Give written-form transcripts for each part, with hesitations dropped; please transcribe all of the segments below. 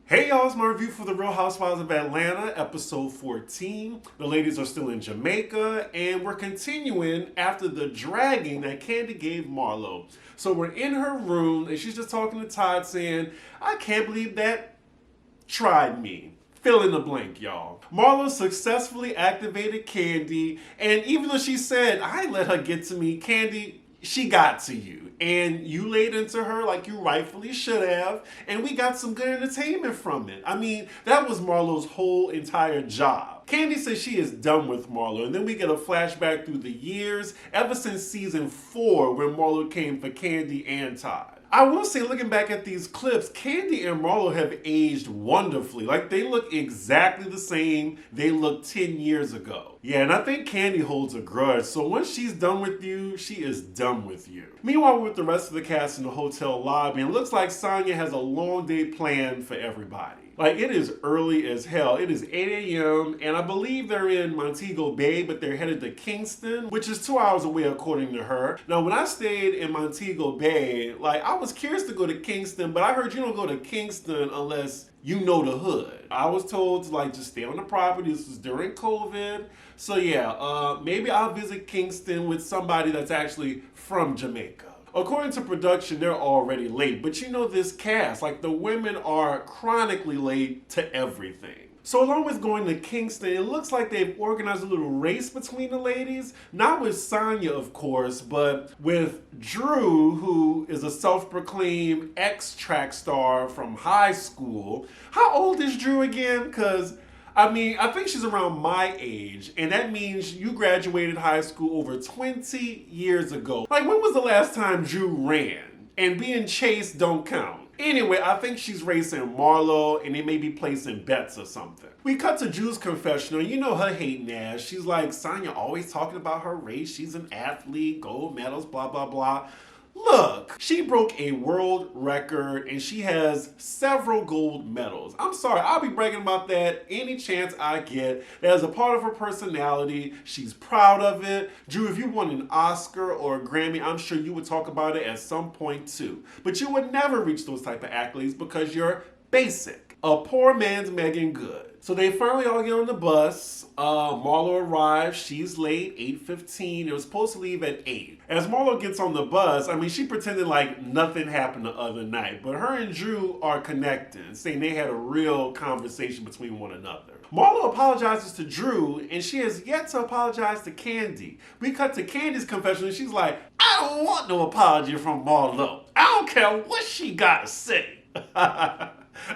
Hey y'all, it's my review for the Real Housewives of Atlanta, episode 14. The ladies are still in Jamaica, and we're continuing after the dragging that Kandi gave Marlo. So we're in her room, and she's just talking to Todd saying, I can't believe that tried me. Fill in the blank, y'all. Marlo successfully activated Kandi, and even though she said, I let her get to me, Kandi, she got to you. And you laid into her like you rightfully should have, and we got some good entertainment from it. I mean, that was Marlo's whole entire job. Kandi says she is done with Marlo, and then we get a flashback through the years, ever since season 4 when Marlo came for Kandi and Todd. I will say, looking back at these clips, Kandi and Marlo have aged wonderfully. Like, they look exactly the same they looked 10 years ago. Yeah, and I think Kandi holds a grudge, so once she's done with you, she is done with you. Meanwhile, we're with the rest of the cast in the hotel lobby, and it looks like Sonya has a long day planned for everybody. Like, it is early as hell. It is 8 a.m., and I believe they're in Montego Bay, but they're headed to Kingston, which is 2 hours away according to her. Now, when I stayed in Montego Bay, like, I was curious to go to Kingston, but I heard you don't go to Kingston unless you know the hood. I was told to, like, just stay on the property. This was during COVID. So, yeah, maybe I'll visit Kingston with somebody that's actually from Jamaica. According to production, they're already late, but you know this cast, like the women are chronically late to everything. So along with going to Kingston, it looks like they've organized a little race between the ladies, not with Sonya, of course, but with Drew, who is a self-proclaimed ex-Trackstar from high school. How old is Drew again? Because I think she's around my age, and that means you graduated high school over 20 years ago. Like, when was the last time Drew ran? And being chased don't count. Anyway, I think she's racing Marlo, and they may be placing bets or something. We cut to Drew's confessional. You know her hating ass. She's like, Sonya always talking about her race. She's an athlete, gold medals, blah, blah, blah. Look, she broke a world record and she has several gold medals. I'm sorry, I'll be bragging about that any chance I get. That is a part of her personality. She's proud of it. Drew, if you won an Oscar or a Grammy, I'm sure you would talk about it at some point too. But you would never reach those type of accolades because you're basic. A poor man's Megan Good. So they finally all get on the bus. Marlo arrives. She's late, 8:15. It was supposed to leave at 8. As Marlo gets on the bus, she pretended like nothing happened the other night. But her and Drew are connected, saying they had a real conversation between one another. Marlo apologizes to Drew, and she has yet to apologize to Kandi. We cut to Candi's confession, and she's like, I don't want no apology from Marlo. I don't care what she got to say.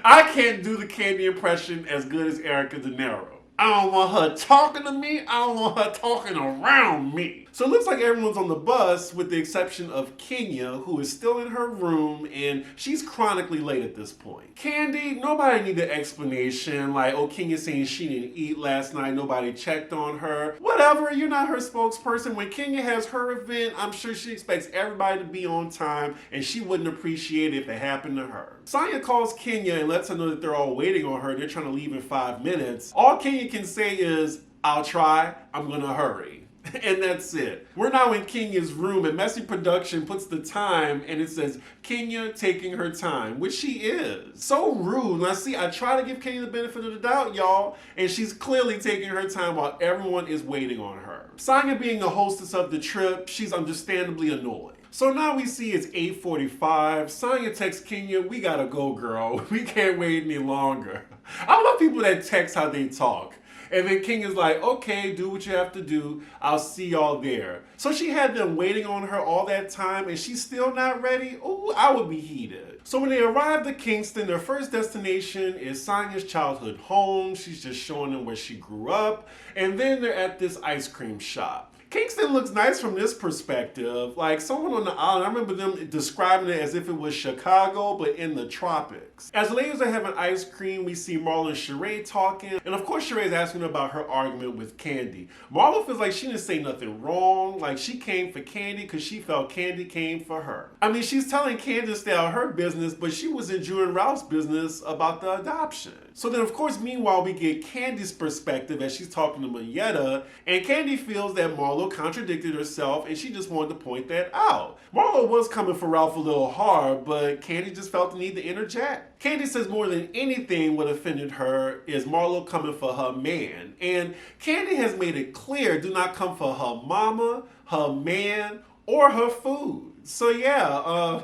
I can't do the Kandi impression as good as Erica De Niro. I don't want her talking to me. I don't want her talking around me. So it looks like everyone's on the bus with the exception of Kenya, who is still in her room, and she's chronically late at this point. Kandi, nobody need an explanation. Like, oh, Kenya's saying she didn't eat last night. Nobody checked on her. Whatever, you're not her spokesperson. When Kenya has her event, I'm sure she expects everybody to be on time, and she wouldn't appreciate it if it happened to her. Sonya calls Kenya and lets her know that they're all waiting on her. They're trying to leave in 5 minutes. All Kenya can say is, I'll try, I'm gonna hurry. And that's it. We're now in Kenya's room, and Messy Production puts the time, and it says, Kenya taking her time, which she is. So rude. Now see, I try to give Kenya the benefit of the doubt, y'all, and she's clearly taking her time while everyone is waiting on her. Sonya being the hostess of the trip, she's understandably annoyed. So now we see it's 8:45. Sonya texts Kenya, we gotta go, girl. We can't wait any longer. I love people that text how they talk. And then Kenya's like, okay, do what you have to do. I'll see y'all there. So she had them waiting on her all that time and she's still not ready? Ooh, I would be heated. So when they arrived at Kingston, their first destination is Sonya's childhood home. She's just showing them where she grew up. And then they're at this ice cream shop. Kingston looks nice from this perspective. Like, someone on the island, I remember them describing it as if it was Chicago, but in the tropics. As the ladies are having ice cream, we see Marlo and Sheree talking. And of course, Sheree's asking about her argument with Kandi. Marlo feels like she didn't say nothing wrong. Like, she came for Kandi because she felt Kandi came for her. She's telling Kandi to stay out of her business, but she was in Drew and Ralph's business about the adoption. So then, of course, meanwhile, we get Candi's perspective as she's talking to Mayetta. And Kandi feels that Marlo Marlo contradicted herself, and she just wanted to point that out. Marlo was coming for Ralph a little hard, but Kandi just felt the need to interject. Kandi says more than anything what offended her is Marlo coming for her man. And Kandi has made it clear, do not come for her mama, her man, or her food. So yeah,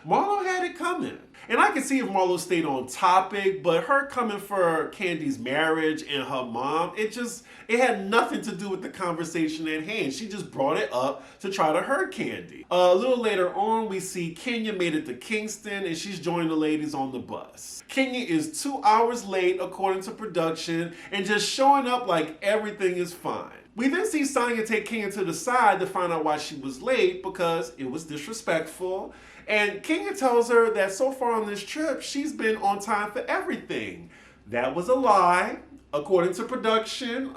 Marlo had it coming. And I can see if Marlo stayed on topic, but her coming for Kandi's marriage and her mom, it had nothing to do with the conversation at hand. She just brought it up to try to hurt Kandi. A little later on, we see Kenya made it to Kingston and she's joining the ladies on the bus. Kenya is 2 hours late according to production and just showing up like everything is fine. We then see Sonya take Kenya to the side to find out why she was late because it was disrespectful. And Kenya tells her that so far on this trip, she's been on time for everything. That was a lie. According to production,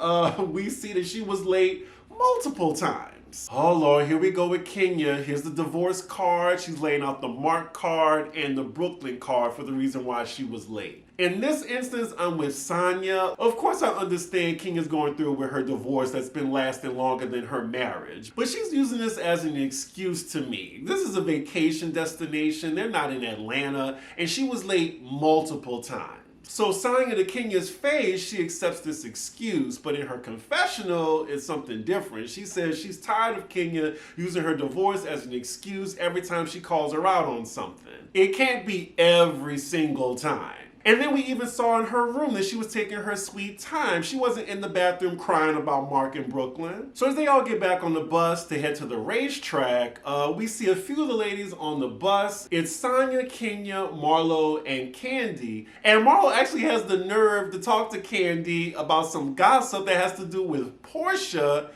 we see that she was late multiple times. Oh Lord, here we go with Kenya. Here's the divorce card. She's laying out the Mark card and the Brooklyn card for the reason why she was late. In this instance, I'm with Sonya. Of course, I understand Kenya's going through with her divorce that's been lasting longer than her marriage, but she's using this as an excuse to me. This is a vacation destination. They're not in Atlanta, and she was late multiple times. So Sonya, to Kenya's face, she accepts this excuse, but in her confessional, it's something different. She says she's tired of Kenya using her divorce as an excuse every time she calls her out on something. It can't be every single time. And then we even saw in her room that she was taking her sweet time. She wasn't in the bathroom crying about Mark in Brooklyn. So as they all get back on the bus to head to the racetrack, we see a few of the ladies on the bus. It's Sonya, Kenya, Marlo, and Kandi. And Marlo actually has the nerve to talk to Kandi about some gossip that has to do with Portia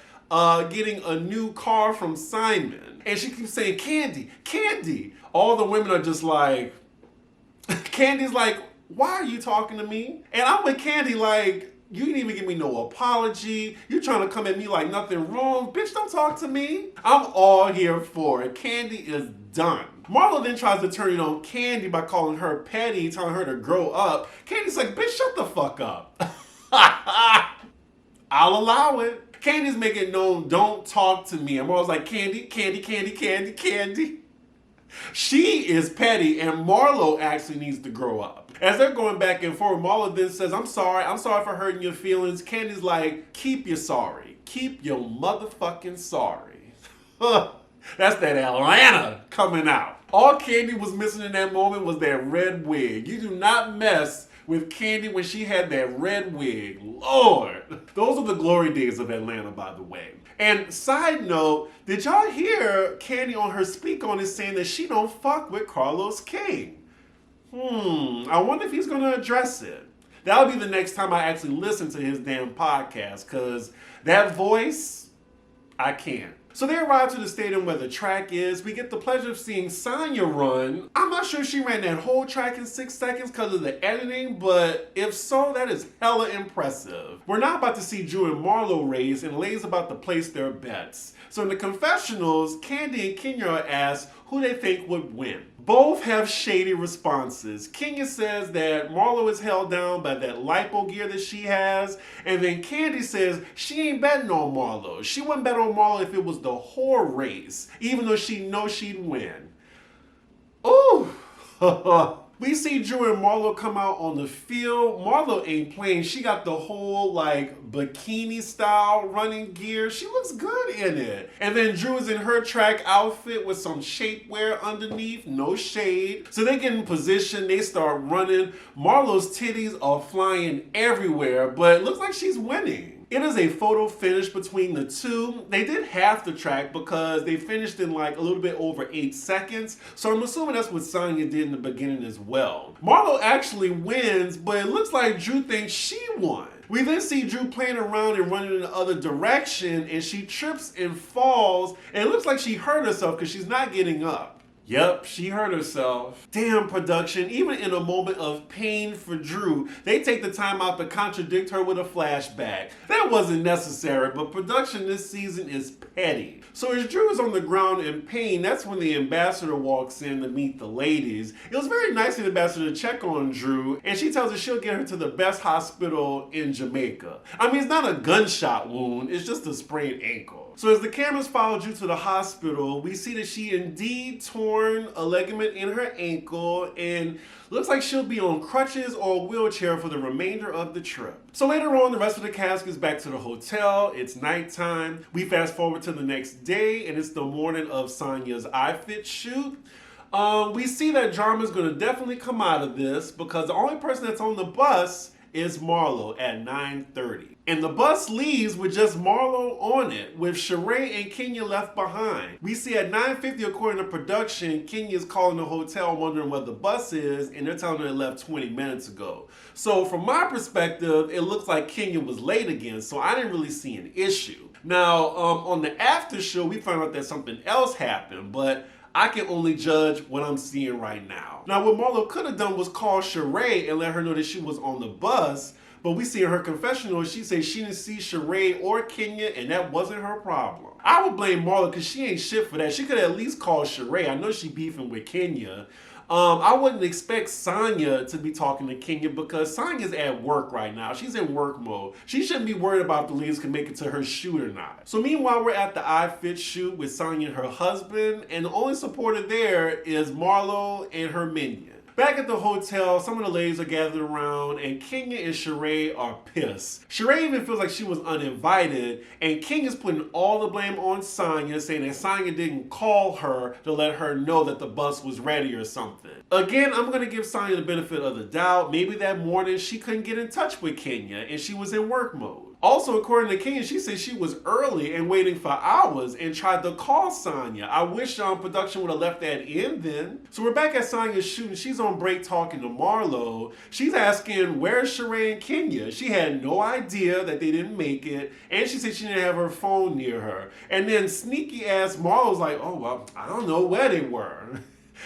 getting a new car from Simon. And she keeps saying, Kandi, Kandi. All the women are just like, Kandi's like, why are you talking to me? And I'm with Kandi like, you didn't even give me no apology. You trying to come at me like nothing wrong. Bitch, don't talk to me. I'm all here for it. Kandi is done. Marlo then tries to turn it on Kandi by calling her petty, telling her to grow up. Kandi's like, bitch, shut the fuck up. I'll allow it. Kandi's making it known, don't talk to me. And Marlo's like, Kandi, Kandi, Kandi, Kandi, Kandi. She is petty, and Marlo actually needs to grow up. As they're going back and forth, Marlo then says, I'm sorry for hurting your feelings. Kandi's like, keep your sorry. Keep your motherfucking sorry. That's that Atlanta coming out. All Kandi was missing in that moment was that red wig. You do not mess with Kandi when she had that red wig. Lord. Those are the glory days of Atlanta, by the way. And side note, did y'all hear Kandi on her speak on is saying that she don't fuck with Carlos King? I wonder if he's going to address it. That'll be the next time I actually listen to his damn podcast, because that voice, I can't. So they arrive to the stadium where the track is. We get the pleasure of seeing Sonya run. I'm not sure she ran that whole track in 6 seconds because of the editing, but if so, that is hella impressive. We're now about to see Drew and Marlo race, and Lay's about to place their bets. So in the confessionals, Kandi and Kenya are asked who they think would win. Both have shady responses. Kenya says that Marlo is held down by that lipo gear that she has, and then Kandi says she ain't betting on Marlo. She wouldn't bet on Marlo if it was the whore race, even though she knows she'd win. Ooh. We see Drew and Marlo come out on the field. Marlo ain't playing. She got the whole like bikini style running gear. She looks good in it. And then Drew is in her track outfit with some shapewear underneath. No shade. So they get in position. They start running. Marlo's titties are flying everywhere, but it looks like she's winning. It is a photo finish between the two. They did half the track because they finished in like a little bit over 8 seconds. So I'm assuming that's what Sonya did in the beginning as well. Marlo actually wins, but it looks like Drew thinks she won. We then see Drew playing around and running in the other direction, and she trips and falls, and it looks like she hurt herself because she's not getting up. Yep, she hurt herself. Damn, production, even in a moment of pain for Drew, they take the time out to contradict her with a flashback. That wasn't necessary, but production this season is petty. So as Drew is on the ground in pain, that's when the ambassador walks in to meet the ladies. It was very nice of the ambassador to check on Drew, and she tells her she'll get her to the best hospital in Jamaica. I mean, it's not a gunshot wound, it's just a sprained ankle. So as the cameras follow Drew to the hospital, we see that she indeed torn a ligament in her ankle and looks like she'll be on crutches or a wheelchair for the remainder of the trip. So later on, the rest of the cast gets back to the hotel. It's nighttime. We fast forward to the next day, and it's the morning of Sonya's iFit shoot. We see that drama's going to definitely come out of this because the only person that's on the bus is Marlo at 9:30. And the bus leaves with just Marlo on it, with Sheree and Kenya left behind. We see at 9:50, according to production, Kenya's calling the hotel wondering where the bus is, and they're telling her it left 20 minutes ago. So from my perspective, it looks like Kenya was late again, so I didn't really see an issue. Now, on the after show, we found out that something else happened, but I can only judge what I'm seeing right now. Now, what Marlo could have done was call Sheree and let her know that she was on the bus, but we see in her confessional, she said she didn't see Sheree or Kenya, and that wasn't her problem. I would blame Marlo because she ain't shit for that. She could have at least called Sheree. I know she beefing with Kenya. I wouldn't expect Sonya to be talking to Kenya because Sonya's at work right now. She's in work mode. She shouldn't be worried about if the ladies can make it to her shoot or not. So meanwhile, we're at the iFit shoot with Sonya and her husband, and the only supporter there is Marlo and her minion. Back at the hotel, some of the ladies are gathered around, and Kenya and Sheree are pissed. Sheree even feels like she was uninvited, and Kenya's putting all the blame on Sonya, saying that Sonya didn't call her to let her know that the bus was ready or something. Again, I'm going to give Sonya the benefit of the doubt. Maybe that morning she couldn't get in touch with Kenya, and she was in work mode. Also, according to Kenya, she said she was early and waiting for hours and tried to call Sonya. I wish production would have left that in then. So we're back at Sonya's shoot, and she's on break talking to Marlo. She's asking, where's Sheree and Kenya? She had no idea that they didn't make it, and she said she didn't have her phone near her. And then sneaky ass Marlo's like, oh, well, I don't know where they were.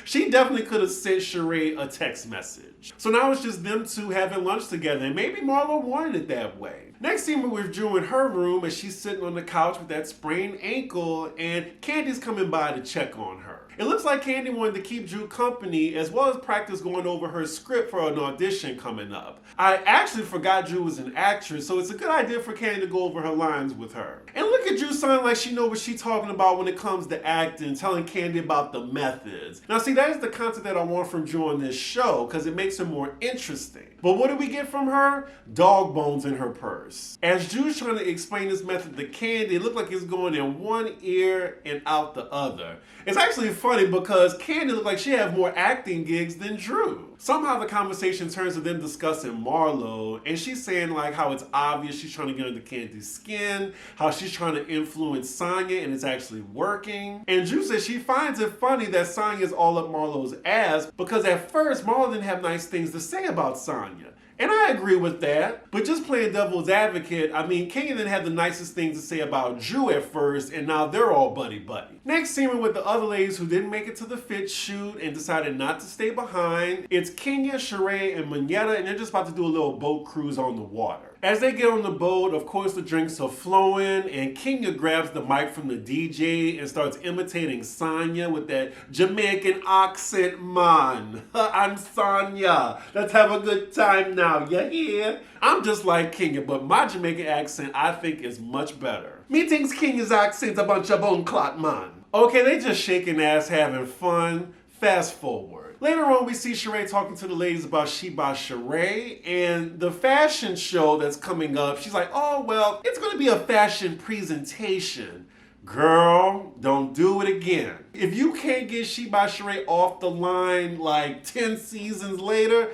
She definitely could have sent Sheree a text message. So now it's just them two having lunch together, and maybe Marlo wanted it that way. Next scene, we're with Drew in her room, and she's sitting on the couch with that sprained ankle, and Candy's coming by to check on her. It looks like Candy wanted to keep Drew company as well as practice going over her script for an audition coming up. I actually forgot Drew was an actress, so it's a good idea for Candy to go over her lines with her. And look at Drew sounding like she knows what she's talking about when it comes to acting, telling Candy about the methods. Now see, that is the content that I want from Drew on this show because it makes her more interesting. But what do we get from her? Dog bones in her purse. As Drew's trying to explain this method to Candy, it looked like it's going in one ear and out the other. It's actually funny because Candy looked like she had more acting gigs than Drew. Somehow the conversation turns to them discussing Marlo, and she's saying like how it's obvious she's trying to get under Candy's skin, how she's trying to influence Sonya and it's actually working. And Drew says she finds it funny that Sonya's all up Marlo's ass because at first Marlo didn't have nice things to say about Sonya. And I agree with that, but just playing devil's advocate, I mean, Kenya didn't have the nicest things to say about Drew at first, and now they're all buddy-buddy. Next scene, we're with the other ladies who didn't make it to the fit shoot and decided not to stay behind. It's Kenya, Sheree, and Manetta, and they're just about to do a little boat cruise on the water. As they get on the boat, of course, the drinks are flowing, and Kenya grabs the mic from the DJ and starts imitating Sonya with that Jamaican accent, man. I'm Sonya. Let's have a good time now, you hear? I'm just like Kenya, but my Jamaican accent, I think, is much better. Me thinks Kenya's accent a bunch of bone clot, man. Okay, they just shaking ass, having fun. Fast forward. Later on, we see Sheree talking to the ladies about She by Sheree and the fashion show that's coming up. She's like, oh, well, it's going to be a fashion presentation. Girl, don't do it again. If you can't get She by Sheree off the line like 10 seasons later,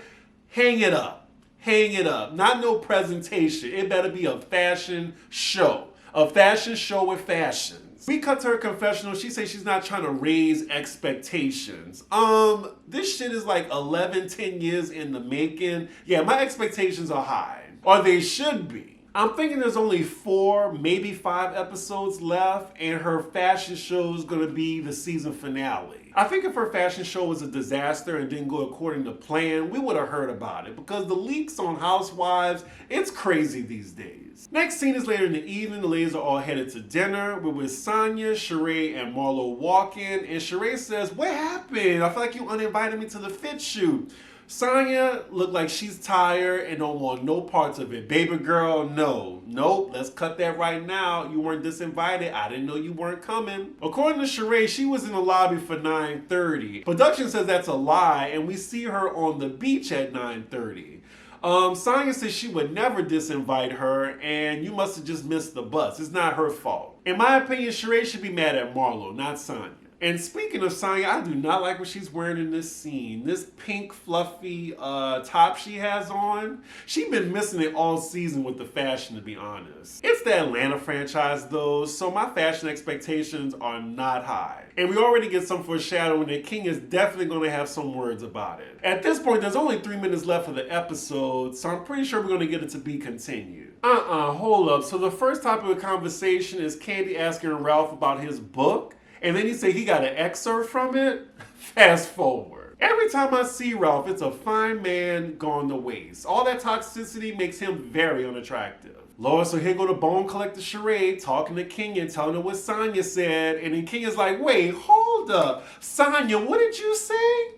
hang it up. Hang it up. Not no presentation. It better be a fashion show. A fashion show with fashion. We cut to her confessional. She says she's not trying to raise expectations. This shit is like 11, 10 years in the making. Yeah, my expectations are high. Or they should be. I'm thinking there's only 4, maybe 5 episodes left, and her fashion show is going to be the season finale. I think if her fashion show was a disaster and didn't go according to plan, we would have heard about it because the leaks on Housewives, it's crazy these days. Next scene is later in the evening. The ladies are all headed to dinner. We're with Sonya, Sheree, and Marlo walking, and Sheree says, what happened? I feel like you uninvited me to the fit shoot. Sonya looked like she's tired and don't want no parts of it. Baby girl, no. Nope, let's cut that right now. You weren't disinvited. I didn't know you weren't coming. According to Sheree, she was in the lobby for 9:30. Production says that's a lie, and we see her on the beach at 9:30. Sonya says she would never disinvite her, and you must have just missed the bus. It's not her fault. In my opinion, Sheree should be mad at Marlo, not Sonya. And speaking of Sonya, I do not like what she's wearing in this scene. This pink fluffy top she has on. She's been missing it all season with the fashion, to be honest. It's the Atlanta franchise though, so my fashion expectations are not high. And we already get some foreshadowing that King is definitely going to have some words about it. At this point, there's only 3 minutes left of the episode, so I'm pretty sure we're going to get it to be continued. Hold up. So the first topic of conversation is Candy asking Ralph about his book. And then he said he got an excerpt from it. Fast forward. Every time I see Ralph, it's a fine man gone to waste. All that toxicity makes him very unattractive. Lord, so here go the bone collector Sheree talking to Kenya, telling her what Sonya said. And then Kenya's like, wait, hold up. Sonya, what did you say?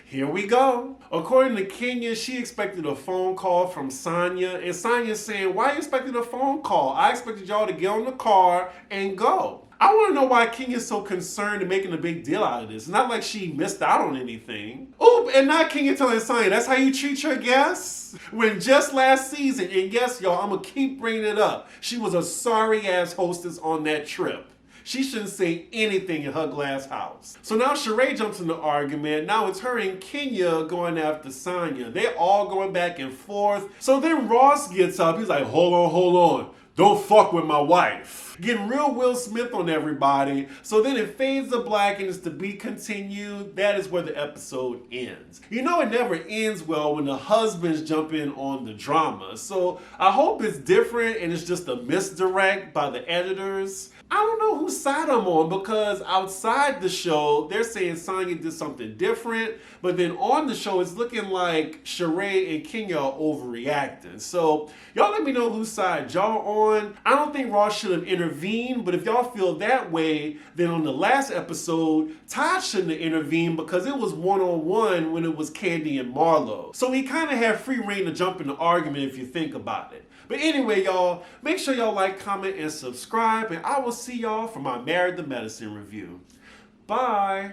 Here we go. According to Kenya, she expected a phone call from Sonya. And Sonya's saying, why are you expecting a phone call? I expected y'all to get on the car and go. I want to know why Kenya's so concerned and making a big deal out of this. It's not like she missed out on anything. Oh, and not Kenya telling Sonya, that's how you treat your guests? When just last season, and yes, y'all, I'm going to keep bringing it up, she was a sorry-ass hostess on that trip. She shouldn't say anything in her glass house. So now Sheree jumps in the argument. Now it's her and Kenya going after Sonya. They're all going back and forth. So then Ross gets up. He's like, hold on. Don't fuck with my wife. Getting real Will Smith on everybody. So then it fades to black and it's to be continued. That is where the episode ends. You know it never ends well when the husbands jump in on the drama. So I hope it's different and it's just a misdirect by the editors. I don't know whose side I'm on because outside the show, they're saying Sonya did something different. But then on the show, it's looking like Sheree and Kenya are overreacting. So y'all let me know whose side y'all on. I don't think Ross should have intervened. But if y'all feel that way, then on the last episode, Todd shouldn't have intervened because it was one-on-one when it was Candy and Marlo. So he kind of had free reign to jump in the argument if you think about it. But anyway, y'all, make sure y'all like, comment, and subscribe. And I will see y'all for my Married to Medicine review. Bye.